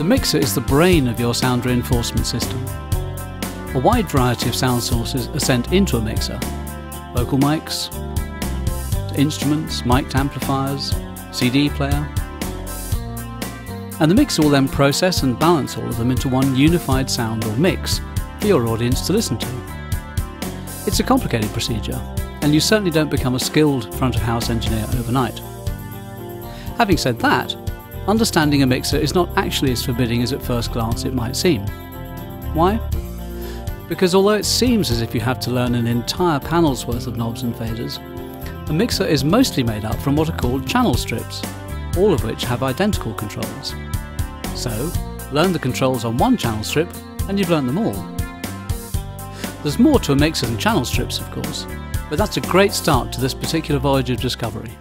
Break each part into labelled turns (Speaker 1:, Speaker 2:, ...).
Speaker 1: mixer is the brain of your sound reinforcement system. A wide variety of sound sources are sent into a mixer: vocal mics, instruments, mic'd amplifiers, CD player. And the mixer will then process and balance all of them into one unified sound or mix for your audience to listen to. It's a complicated procedure, and you certainly don't become a skilled front-of-house engineer overnight. Having said that, understanding a mixer is not actually as forbidding as at first glance it might seem. Why? Because although it seems as if you have to learn an entire panel's worth of knobs and faders, a mixer is mostly made up from what are called channel strips, all of which have identical controls. So, learn the controls on one channel strip and you've learned them all. There's more to a mixer than channel strips, of course, but that's a great start to this particular voyage of discovery.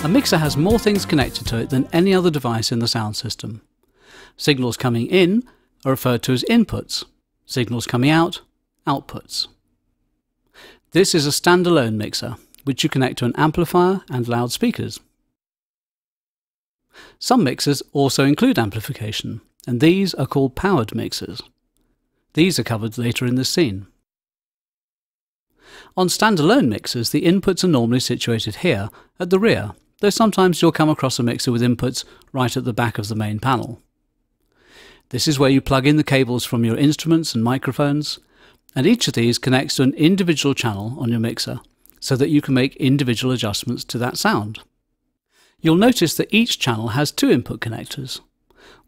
Speaker 1: A mixer has more things connected to it than any other device in the sound system. Signals coming in are referred to as inputs, signals coming out, outputs. This is a standalone mixer, which you connect to an amplifier and loudspeakers. Some mixers also include amplification, and these are called powered mixers. These are covered later in this scene. On standalone mixers, the inputs are normally situated here, at the rear, though sometimes you'll come across a mixer with inputs right at the back of the main panel. This is where you plug in the cables from your instruments and microphones, and each of these connects to an individual channel on your mixer, so that you can make individual adjustments to that sound. You'll notice that each channel has two input connectors.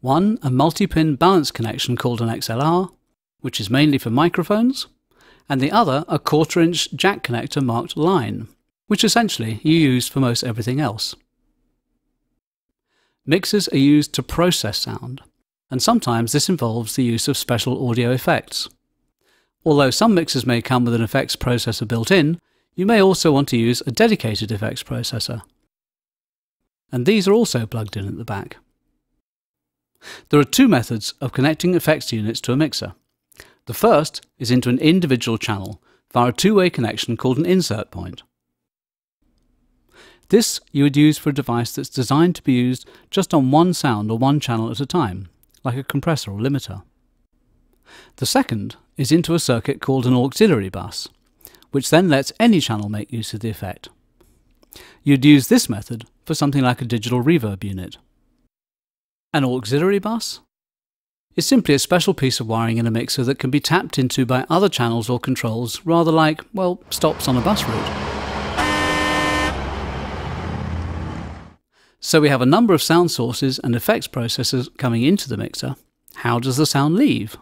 Speaker 1: One, a multi-pin balance connection called an XLR, which is mainly for microphones, and the other a 1/4-inch jack connector marked line, which essentially you use for most everything else. Mixers are used to process sound, and sometimes this involves the use of special audio effects. Although some mixers may come with an effects processor built in, you may also want to use a dedicated effects processor. And these are also plugged in at the back. There are two methods of connecting effects units to a mixer. The first is into an individual channel via a two-way connection called an insert point. This you would use for a device that's designed to be used just on one sound or one channel at a time, like a compressor or limiter. The second is into a circuit called an auxiliary bus, which then lets any channel make use of the effect. You'd use this method for something like a digital reverb unit. An auxiliary bus is simply a special piece of wiring in a mixer that can be tapped into by other channels or controls, rather like, well, stops on a bus route. So we have a number of sound sources and effects processors coming into the mixer. How does the sound leave?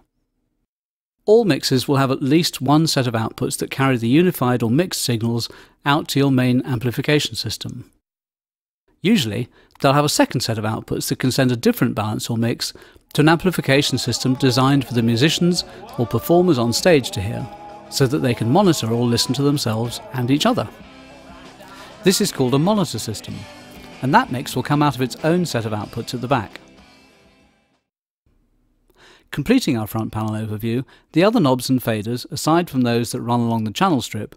Speaker 1: All mixers will have at least one set of outputs that carry the unified or mixed signals out to your main amplification system. Usually, they'll have a second set of outputs that can send a different balance or mix to an amplification system designed for the musicians or performers on stage to hear, so that they can monitor or listen to themselves and each other. This is called a monitor system, and that mix will come out of its own set of outputs at the back. Completing our front panel overview, the other knobs and faders, aside from those that run along the channel strip,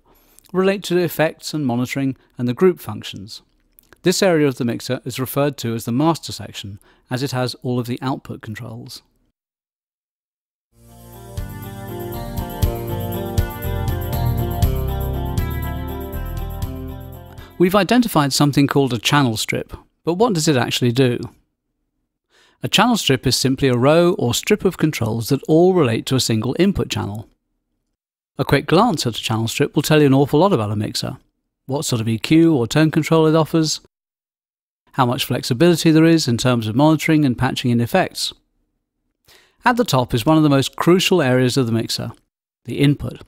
Speaker 1: relate to effects and monitoring and the group functions. This area of the mixer is referred to as the master section, as it has all of the output controls. We've identified something called a channel strip, but what does it actually do? A channel strip is simply a row or strip of controls that all relate to a single input channel. A quick glance at a channel strip will tell you an awful lot about a mixer: what sort of EQ or tone control it offers, how much flexibility there is in terms of monitoring and patching in effects. At the top is one of the most crucial areas of the mixer, the input.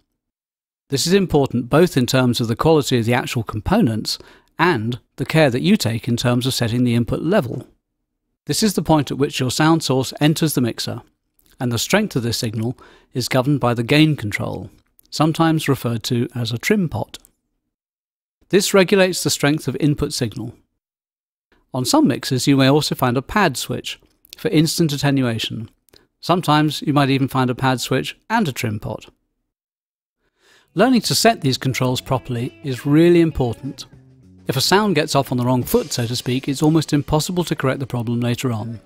Speaker 1: This is important both in terms of the quality of the actual components and the care that you take in terms of setting the input level. This is the point at which your sound source enters the mixer, and the strength of this signal is governed by the gain control, sometimes referred to as a trim pot. This regulates the strength of input signal. On some mixers you may also find a pad switch for instant attenuation. Sometimes you might even find a pad switch and a trim pot. Learning to set these controls properly is really important. If a sound gets off on the wrong foot, so to speak, it's almost impossible to correct the problem later on.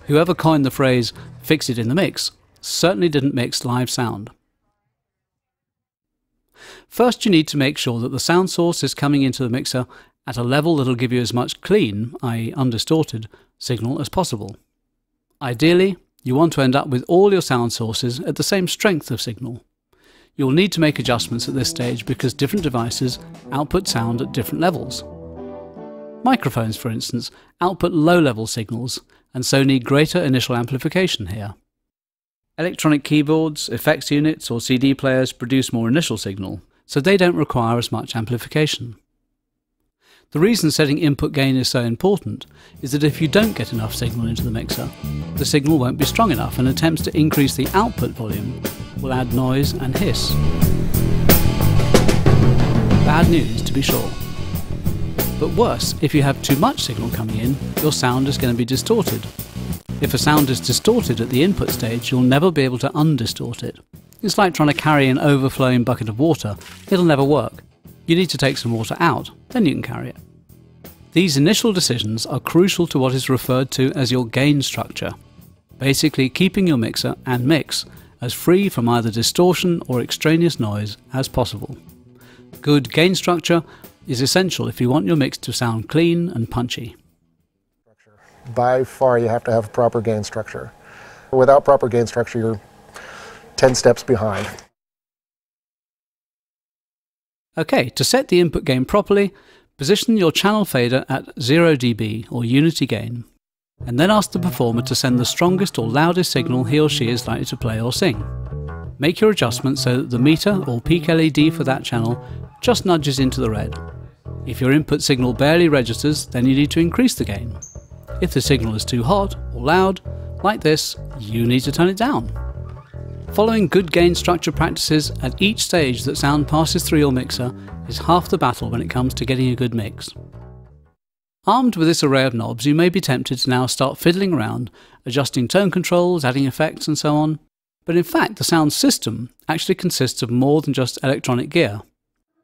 Speaker 1: Whoever coined the phrase, "fix it in the mix," certainly didn't mix live sound. First, you need to make sure that the sound source is coming into the mixer at a level that'll give you as much clean, i.e. undistorted, signal as possible. Ideally, you want to end up with all your sound sources at the same strength of signal. You'll need to make adjustments at this stage because different devices output sound at different levels. Microphones, for instance, output low-level signals and so need greater initial amplification here. Electronic keyboards, effects units or CD players produce more initial signal, so they don't require as much amplification. The reason setting input gain is so important is that if you don't get enough signal into the mixer, the signal won't be strong enough, and attempts to increase the output volume will add noise and hiss. Bad news, to be sure. But worse, if you have too much signal coming in, your sound is going to be distorted. If a sound is distorted at the input stage, you'll never be able to undistort it. It's like trying to carry an overflowing bucket of water. It'll never work. You need to take some water out, then you can carry it. These initial decisions are crucial to what is referred to as your gain structure, basically keeping your mixer and mix as free from either distortion or extraneous noise as possible. Good gain structure is essential if you want your mix to sound clean and punchy.
Speaker 2: By far, you have to have proper gain structure. Without proper gain structure, you're 10 steps behind.
Speaker 1: Okay, to set the input gain properly, position your channel fader at 0 dB or unity gain, and then ask the performer to send the strongest or loudest signal he or she is likely to play or sing. Make your adjustments so that the meter or peak LED for that channel just nudges into the red. If your input signal barely registers, then you need to increase the gain. If the signal is too hot or loud, like this, you need to turn it down. Following good gain structure practices at each stage that sound passes through your mixer is half the battle when it comes to getting a good mix. Armed with this array of knobs, you may be tempted to now start fiddling around, adjusting tone controls, adding effects and so on. But in fact, the sound system actually consists of more than just electronic gear.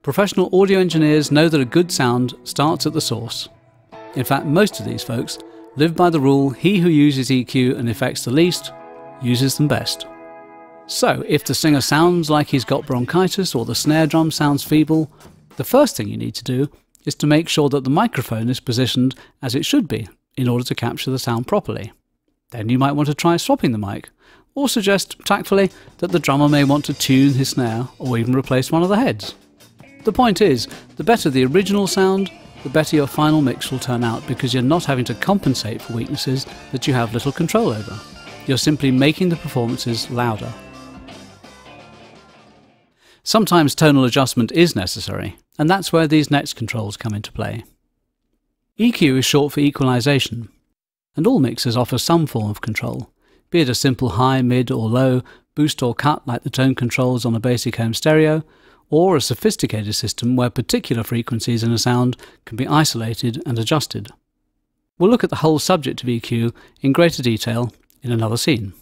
Speaker 1: Professional audio engineers know that a good sound starts at the source. In fact, most of these folks live by the rule, he who uses EQ and effects the least, uses them best. So, if the singer sounds like he's got bronchitis or the snare drum sounds feeble, the first thing you need to do is to make sure that the microphone is positioned as it should be in order to capture the sound properly. Then you might want to try swapping the mic, or suggest tactfully that the drummer may want to tune his snare or even replace one of the heads. The point is, the better the original sound, the better your final mix will turn out because you're not having to compensate for weaknesses that you have little control over. You're simply making the performances louder. Sometimes tonal adjustment is necessary, and that's where these next controls come into play. EQ is short for equalization, and all mixers offer some form of control, be it a simple high, mid or low, boost or cut like the tone controls on a basic home stereo, or a sophisticated system where particular frequencies in a sound can be isolated and adjusted. We'll look at the whole subject of EQ in greater detail in another scene.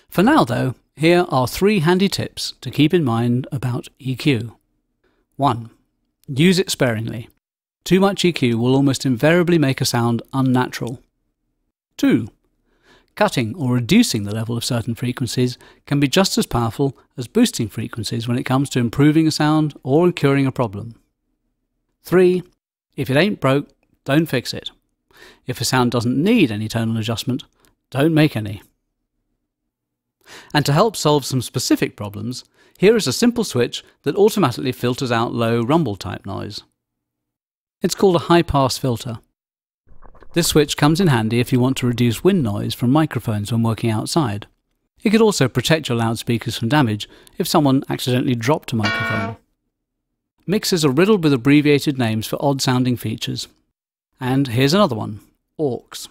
Speaker 1: For now though, here are 3 handy tips to keep in mind about EQ. 1. Use it sparingly. Too much EQ will almost invariably make a sound unnatural. 2. Cutting or reducing the level of certain frequencies can be just as powerful as boosting frequencies when it comes to improving a sound or curing a problem. 3. If it ain't broke, don't fix it. If a sound doesn't need any tonal adjustment, don't make any. And to help solve some specific problems, here is a simple switch that automatically filters out low rumble type noise. It's called a high-pass filter. This switch comes in handy if you want to reduce wind noise from microphones when working outside. It could also protect your loudspeakers from damage if someone accidentally dropped a microphone. Mixers are riddled with abbreviated names for odd-sounding features. And here's another one, AUX.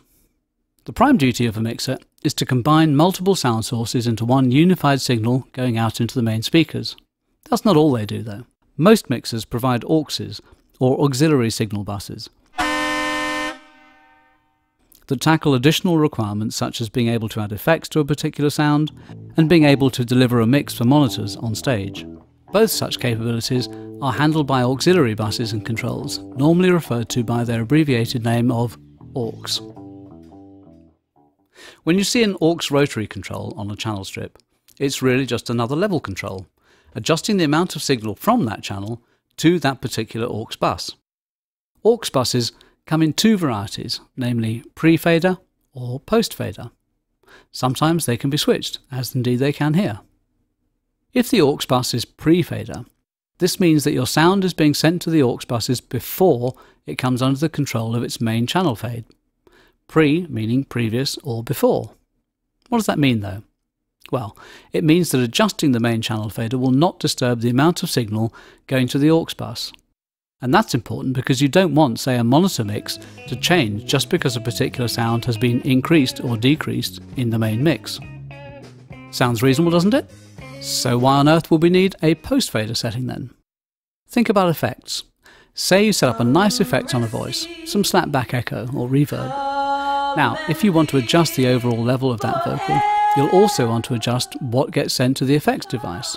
Speaker 1: The prime duty of a mixer is to combine multiple sound sources into one unified signal going out into the main speakers. That's not all they do though. Most mixers provide AUXes, or auxiliary signal buses, that tackle additional requirements such as being able to add effects to a particular sound and being able to deliver a mix for monitors on stage. Both such capabilities are handled by auxiliary buses and controls, normally referred to by their abbreviated name of AUX. When you see an AUX rotary control on a channel strip, it's really just another level control, adjusting the amount of signal from that channel to that particular AUX bus. AUX buses come in two varieties, namely pre-fader or post-fader. Sometimes they can be switched, as indeed they can here. If the AUX bus is pre-fader, this means that your sound is being sent to the AUX buses before it comes under the control of its main channel fade. Pre meaning previous or before. What does that mean though? Well, it means that adjusting the main channel fader will not disturb the amount of signal going to the AUX bus. And that's important because you don't want, say, a monitor mix to change just because a particular sound has been increased or decreased in the main mix. Sounds reasonable, doesn't it? So why on earth would we need a post-fader setting then? Think about effects. Say you set up a nice effect on a voice, some slapback echo or reverb. Now, if you want to adjust the overall level of that vocal, you'll also want to adjust what gets sent to the effects device.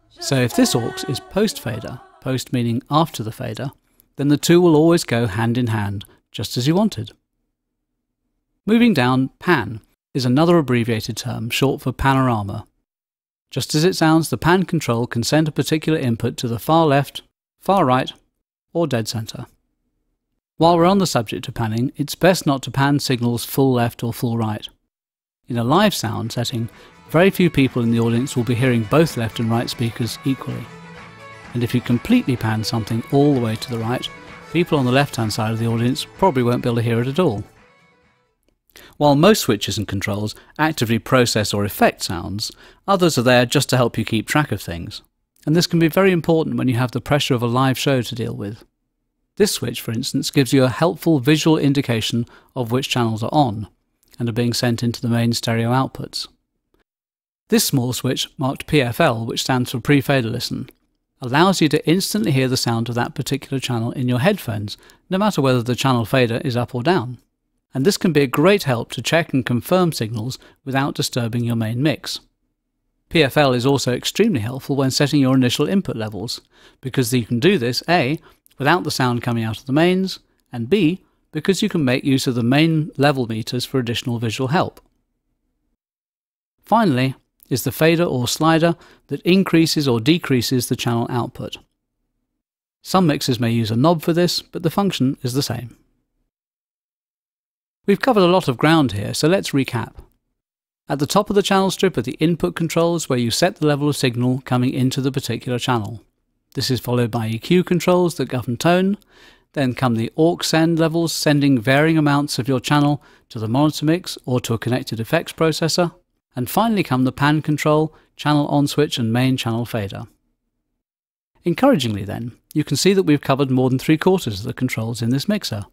Speaker 1: So if this AUX is post-fader, post meaning after the fader, then the two will always go hand in hand, just as you wanted. Moving down, pan is another abbreviated term, short for panorama. Just as it sounds, the pan control can send a particular input to the far left, far right, or dead center. While we're on the subject of panning, it's best not to pan signals full left or full right. In a live sound setting, very few people in the audience will be hearing both left and right speakers equally. And if you completely pan something all the way to the right, people on the left-hand side of the audience probably won't be able to hear it at all. While most switches and controls actively process or affect sounds, others are there just to help you keep track of things. And this can be very important when you have the pressure of a live show to deal with. This switch, for instance, gives you a helpful visual indication of which channels are on and are being sent into the main stereo outputs. This small switch, marked PFL, which stands for pre-fader listen, allows you to instantly hear the sound of that particular channel in your headphones, no matter whether the channel fader is up or down. And this can be a great help to check and confirm signals without disturbing your main mix. PFL is also extremely helpful when setting your initial input levels, because you can do this A, without the sound coming out of the mains, and B, because you can make use of the main level meters for additional visual help. Finally, is the fader or slider that increases or decreases the channel output. Some mixers may use a knob for this, but the function is the same. We've covered a lot of ground here, so let's recap. At the top of the channel strip are the input controls where you set the level of signal coming into the particular channel. This is followed by EQ controls that govern tone, then come the AUX send levels sending varying amounts of your channel to the monitor mix or to a connected effects processor, and finally come the pan control, channel on switch and main channel fader. Encouragingly then, you can see that we've covered more than 3/4 of the controls in this mixer.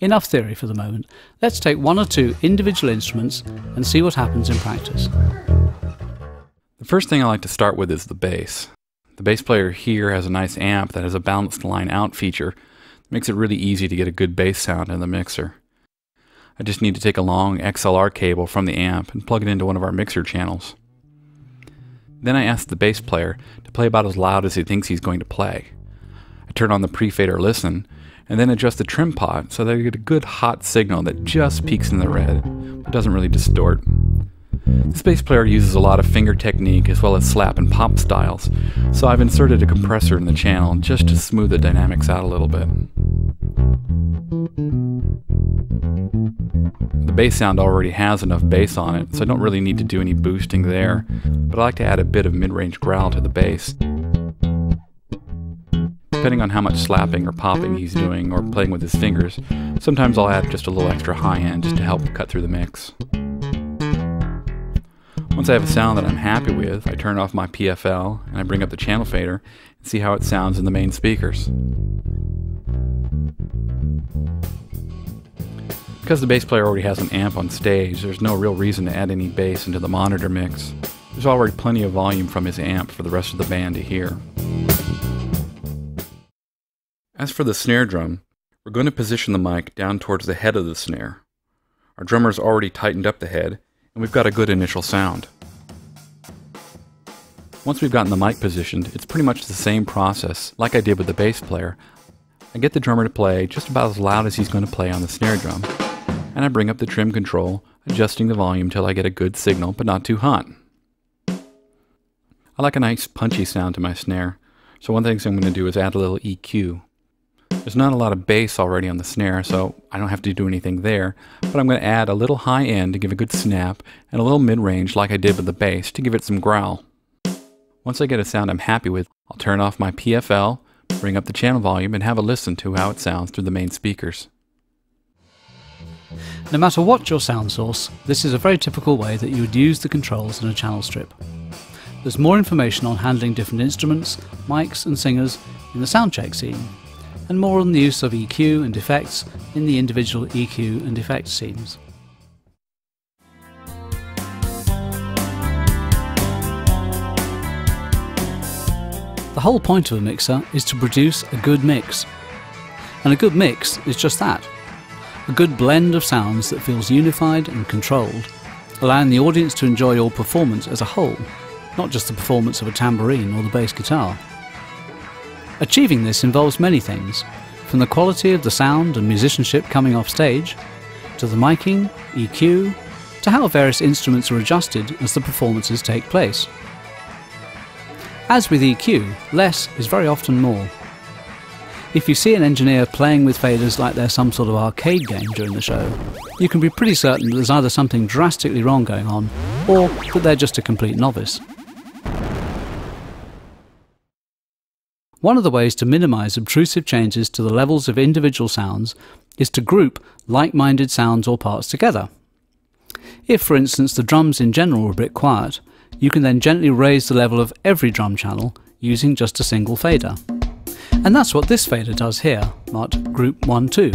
Speaker 1: Enough theory for the moment. Let's take one or two individual instruments and see what happens in practice.
Speaker 3: The first thing I like to start with is the bass. The bass player here has a nice amp that has a balanced line out feature that makes it really easy to get a good bass sound in the mixer. I just need to take a long XLR cable from the amp and plug it into one of our mixer channels. Then I ask the bass player to play about as loud as he thinks he's going to play. I turn on the pre-fader listen and then adjust the trim pot so that I get a good hot signal that just peaks in the red, but doesn't really distort. This bass player uses a lot of finger technique as well as slap and pop styles, so I've inserted a compressor in the channel just to smooth the dynamics out a little bit. The bass sound already has enough bass on it, so I don't really need to do any boosting there, but I like to add a bit of mid-range growl to the bass. Depending on how much slapping or popping he's doing or playing with his fingers, sometimes I'll add just a little extra high end just to help cut through the mix. Once I have a sound that I'm happy with, I turn off my PFL and I bring up the channel fader and see how it sounds in the main speakers. Because the bass player already has an amp on stage, there's no real reason to add any bass into the monitor mix. There's already plenty of volume from his amp for the rest of the band to hear. As for the snare drum, we're going to position the mic down towards the head of the snare. Our drummer's already tightened up the head, and we've got a good initial sound. Once we've gotten the mic positioned, it's pretty much the same process like I did with the bass player. I get the drummer to play just about as loud as he's going to play on the snare drum, and I bring up the trim control, adjusting the volume till I get a good signal but not too hot. I like a nice punchy sound to my snare, so one thing I'm going to do is add a little EQ. There's not a lot of bass already on the snare, so I don't have to do anything there, but I'm going to add a little high end to give a good snap, and a little mid-range like I did with the bass to give it some growl. Once I get a sound I'm happy with, I'll turn off my PFL, bring up the channel volume, and have a listen to how it sounds through the main speakers.
Speaker 1: No matter what your sound source, this is a very typical way that you would use the controls in a channel strip. There's more information on handling different instruments, mics and singers in the soundcheck scene, and more on the use of EQ and effects in the individual EQ and effect scenes. The whole point of a mixer is to produce a good mix. And a good mix is just that. A good blend of sounds that feels unified and controlled, allowing the audience to enjoy your performance as a whole, not just the performance of a tambourine or the bass guitar. Achieving this involves many things, from the quality of the sound and musicianship coming off stage, to the miking, EQ, to how various instruments are adjusted as the performances take place. As with EQ, less is very often more. If you see an engineer playing with faders like they're some sort of arcade game during the show, you can be pretty certain that there's either something drastically wrong going on, or that they're just a complete novice. One of the ways to minimise obtrusive changes to the levels of individual sounds is to group like-minded sounds or parts together. If, for instance, the drums in general are a bit quiet, you can then gently raise the level of every drum channel using just a single fader. And that's what this fader does here, marked Group 1-2.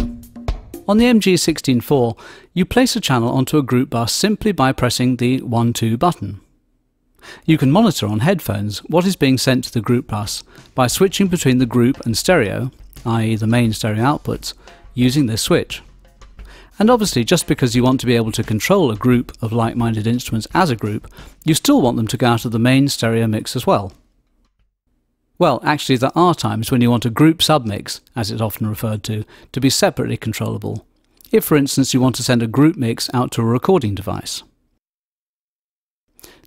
Speaker 1: On the MG16-4, you place a channel onto a group bus simply by pressing the 1-2 button. You can monitor on headphones what is being sent to the group bus by switching between the group and stereo, i.e. the main stereo outputs, using this switch. And obviously, just because you want to be able to control a group of like-minded instruments as a group, you still want them to go out of the main stereo mix as well. Well, actually there are times when you want a group submix, as it's often referred to be separately controllable. If, for instance, you want to send a group mix out to a recording device.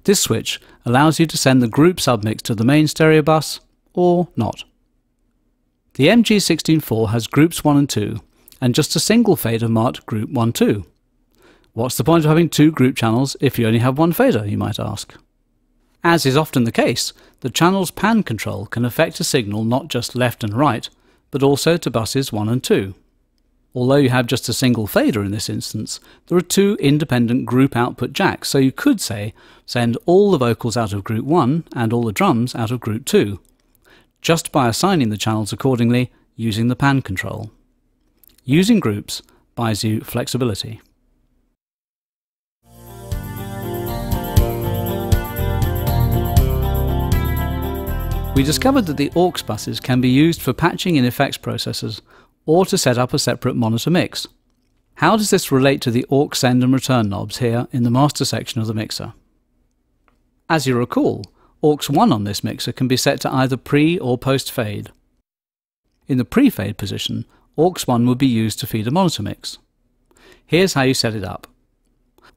Speaker 1: This switch allows you to send the group submix to the main stereo bus, or not. The MG16-4 has groups 1 and 2, and just a single fader marked Group 1-2. What's the point of having two group channels if you only have one fader, you might ask? As is often the case, the channel's pan control can affect a signal not just left and right, but also to buses 1 and 2. Although you have just a single fader in this instance, there are two independent group output jacks, so you could say, send all the vocals out of Group 1 and all the drums out of Group 2, just by assigning the channels accordingly using the pan control. Using groups buys you flexibility. We discovered that the aux buses can be used for patching in effects processors or to set up a separate monitor mix. How does this relate to the aux send and return knobs here in the master section of the mixer? As you recall, aux 1 on this mixer can be set to either pre or post fade. In the pre-fade position, aux 1 would be used to feed a monitor mix. Here's how you set it up.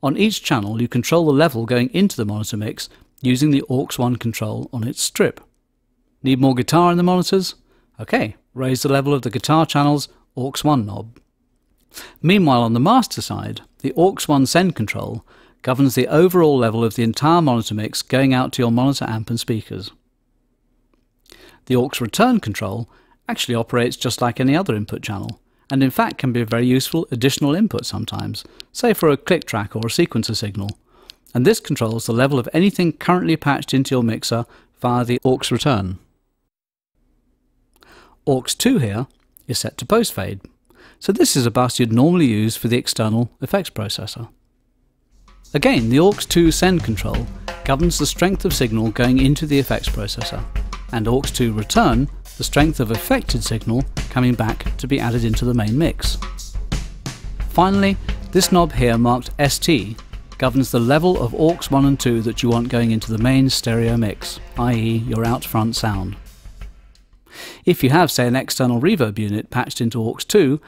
Speaker 1: On each channel you control the level going into the monitor mix using the aux 1 control on its strip. Need more guitar in the monitors? OK, raise the level of the guitar channel's aux 1 knob. Meanwhile, on the master side, the aux 1 send control governs the overall level of the entire monitor mix going out to your monitor amp and speakers. The aux return control actually operates just like any other input channel, and in fact can be a very useful additional input sometimes, say for a click track or a sequencer signal, and this controls the level of anything currently patched into your mixer via the aux return. Aux 2 here is set to post fade, so this is a bus you'd normally use for the external effects processor. Again, the aux 2 send control governs the strength of signal going into the effects processor, and aux 2 return the strength of affected signal coming back to be added into the main mix. Finally, this knob here marked ST governs the level of aux 1 and 2 that you want going into the main stereo mix, i.e. your out-front sound. If you have, say, an external reverb unit patched into aux 2,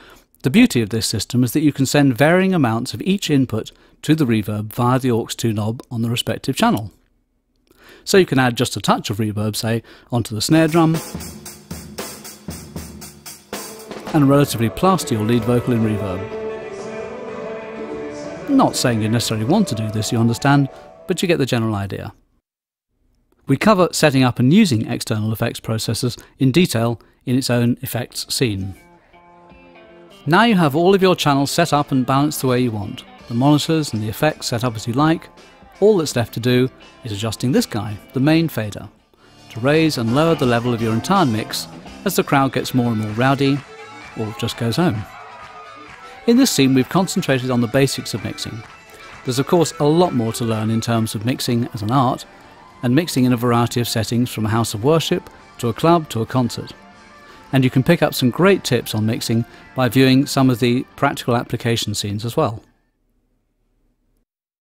Speaker 1: the beauty of this system is that you can send varying amounts of each input to the reverb via the aux 2 knob on the respective channel. So you can add just a touch of reverb, say, onto the snare drum, and relatively plaster your lead vocal in reverb. Not saying you necessarily want to do this, you understand, but you get the general idea. We cover setting up and using external effects processors in detail in its own effects scene. Now you have all of your channels set up and balanced the way you want, the monitors and the effects set up as you like. All that's left to do is adjusting this guy, the main fader, to raise and lower the level of your entire mix as the crowd gets more and more rowdy, or just goes home. In this scene we've concentrated on the basics of mixing. There's of course a lot more to learn in terms of mixing as an art, and mixing in a variety of settings from a house of worship to a club to a concert. And you can pick up some great tips on mixing by viewing some of the practical application scenes as well.